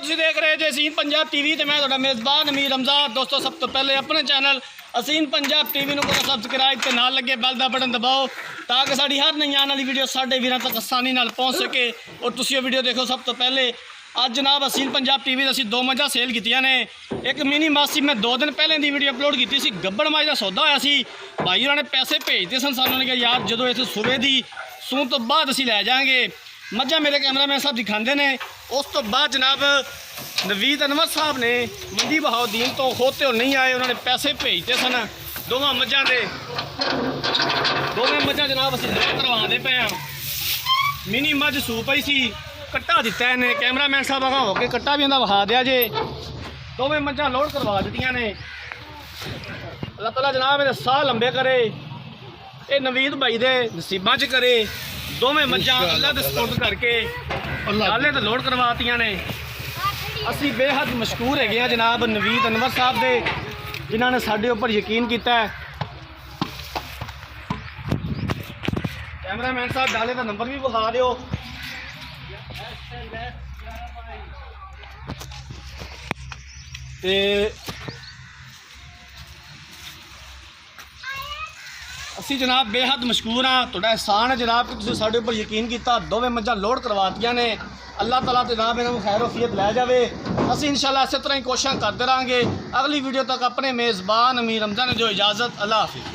ਤੁਸੀਂ ਦੇਖ ਰਹੇ ਜੇ ਅਸੀਨ ਪੰਜਾਬ ਟੀਵੀ ਤੇ ਮੈਂ ਤੁਹਾਡਾ ਮੇਜ਼ਬਾਨ ਅਮੀਰ ਰਮਜ਼ਾਨ। ਦੋਸਤੋ ਸਭ ਤੋਂ ਪਹਿਲੇ ਆਪਣੇ ਚੈਨਲ ਅਸੀਨ ਪੰਜਾਬ ਟੀਵੀ ਨੂੰ ਕਰੋ ਸਬਸਕ੍ਰਾइब ਤੇ ਨਾਲ ਲੱਗੇ ਬੈਲ ਦਾ ਬਟਨ ਦਬਾਓ ਤਾਂ ਕਿ ਸਾਡੀ ਹਰ ਨਈ ਆਉਣ ਵਾਲੀ ਵੀਡੀਓ ਸਾਡੇ ਵੀਰਾਂ ਤੱਕ ਆਸਾਨੀ ਨਾਲ ਪਹੁੰਚ ਸਕੇ ਔਰ ਤੁਸੀਂ ਇਹ ਵੀਡੀਓ ਦੇਖੋ ਸਭ ਤੋਂ ਪਹਿਲੇ। ਅੱਜ ਜਨਾਬ ਅਸੀਨ ਪੰਜਾਬ ਟੀਵੀ ਦੇ ਅਸੀਂ ਦੋ ਮੱਝਾਂ ਸੇਲ ਕੀਤੀਆਂ ਨੇ। ਇੱਕ ਮਿਨੀ ਮਾਸੀ ਮੈਂ 2 ਦਿਨ ਪਹਿਲੇ ਦੀ ਵੀਡੀਓ ਅਪਲੋਡ ਕੀਤੀ ਸੀ, ਗੱਬੜ ਮੱਝ ਦਾ ਸੌਦਾ ਹੋਇਆ ਸੀ। ਭਾਈ ਉਹਨਾਂ ਨੇ ਪੈਸੇ ਭੇਜਦੇ ਸਨ, ਸਾਨੂੰ ਨੇ ਕਿਹਾ ਯਾਰ ਜਦੋਂ ਇੱਥੇ ਸੂਬੇ ਦੀ ਸੂਣ ਤੋਂ ਬਾਅਦ ਅਸੀਂ ਲੈ ਜਾਵਾਂਗੇ। ਮੱਝਾਂ ਮੇਰੇ ਕੈਮਰਾਮੈਨ ਸਾਹਿਬ ਦਿਖਾਉਂਦੇ ਨੇ। ਉਸ ਤੋਂ ਬਾਅਦ ਜਨਾਬ ਨਵੀਦ ਅਨਵਰ ਸਾਹਿਬ ਨੇ ਮੰਡੀ ਬਹਾਉਦੀਨ ਤੋਂ ਖੋਤੇ ਹੋ ਨਹੀਂ ਆਏ, ਉਹਨਾਂ ਨੇ ਪੈਸੇ ਭੇਜਦੇ ਸਨ ਦੋਵਾਂ ਮੱਝਾਂ ਦੇ। ਦੋਵੇਂ ਮੱਝਾਂ ਜਨਾਬ ਅਸੀਂ ਲੋਡ ਕਰਵਾਉਂਦੇ ਪਏ ਹਾਂ। ਮਿਨੀ ਮੱਝ ਸੂ ਪਈ ਸੀ, ਕੱਟਾ ਦਿੱਤਾ ਇਹਨੇ। ਕੈਮਰਾਮੈਨ ਸਾਹਿਬ ਆਗਾ ਹੋ ਕੇ ਕੱਟਾ ਵੀ ਇਹਦਾ ਵਿਖਾ ਦਿਆ ਜੇ। ਦੋਵੇਂ ਮੱਝਾਂ ਲੋਡ ਕਰਵਾ ਦਿੱਤੀਆਂ ਨੇ। ਅੱਲਾਹ ਤਾਲਾ ਜਨਾਬ ਇਹਦੇ ਸਾਹ ਲੰਬੇ ਕਰੇ, ਇਹ ਨਵੀਦ ਭਾਈ ਦੇ ਨਸੀਬਾਂ 'ਚ ਕਰੇ। ਦੋਵੇਂ ਮੱਝਾਂ ਅੱਲਾ ਦੇ ਸਪੁਰਦ ਕਰਕੇ ਨਾਲੇ ਤੇ ਲੋਡ ਕਰਵਾਤੀਆਂ ਨੇ। ਅਸੀਂ ਬੇਹੱਦ ਮਸ਼ਕੂਰ ਹੈਗੇ ਆ ਜਨਾਬ ਨਵੀਦ ਅਨਵਰ ਸਾਹਿਬ ਦੇ, ਜਿਨ੍ਹਾਂ ਨੇ ਸਾਡੇ ਉੱਪਰ ਯਕੀਨ ਕੀਤਾ ਹੈ। ਕੈਮਰਾਮੈਨ ਸਾਹਿਬ ਡਾਲੇ ਦਾ ਨੰਬਰ ਵੀ ਵਿਖਾ ਦਿਓ। ਤੇ ਅਸੀਂ ਜਨਾਬ ਬੇਹੱਦ ਮਸ਼ਕੂਰ ਹਾਂ, ਤੁਹਾਡਾ ਅਹਿਸਾਨ ਹੈ ਜਨਾਬ ਕਿ ਤੁਸੀਂ ਸਾਡੇ ਉੱਪਰ ਯਕੀਨ ਕੀਤਾ। ਦੋਵੇਂ ਮੱਝਾਂ ਲੋਡ ਕਰਵਾਤੀਆਂ ਨੇ। ਅੱਲਾਹ ਤਾਲਾ ਤੇ ਜਨਾਬ ਇਹਨਾਂ ਨੂੰ ਖੈਰ ਵਫੀਅਤ ਲੈ ਜਾਵੇ। ਅਸੀਂ ਇੰਸ਼ਾਅੱਲਾ ਇਸੇ ਤਰ੍ਹਾਂ ਹੀ ਕੋਸ਼ਿਸ਼ਾਂ ਕਰਦੇ ਰਹਾਂਗੇ। ਅਗਲੀ ਵੀਡੀਓ ਤੱਕ ਆਪਣੇ ਮੇਜ਼ਬਾਨ ਅਮੀਰ ਰਮਜ਼ਾਨ ਜੋ ਇਜਾਜ਼ਤ। ਅੱਲਾਹ ਹਾਫਿਜ਼।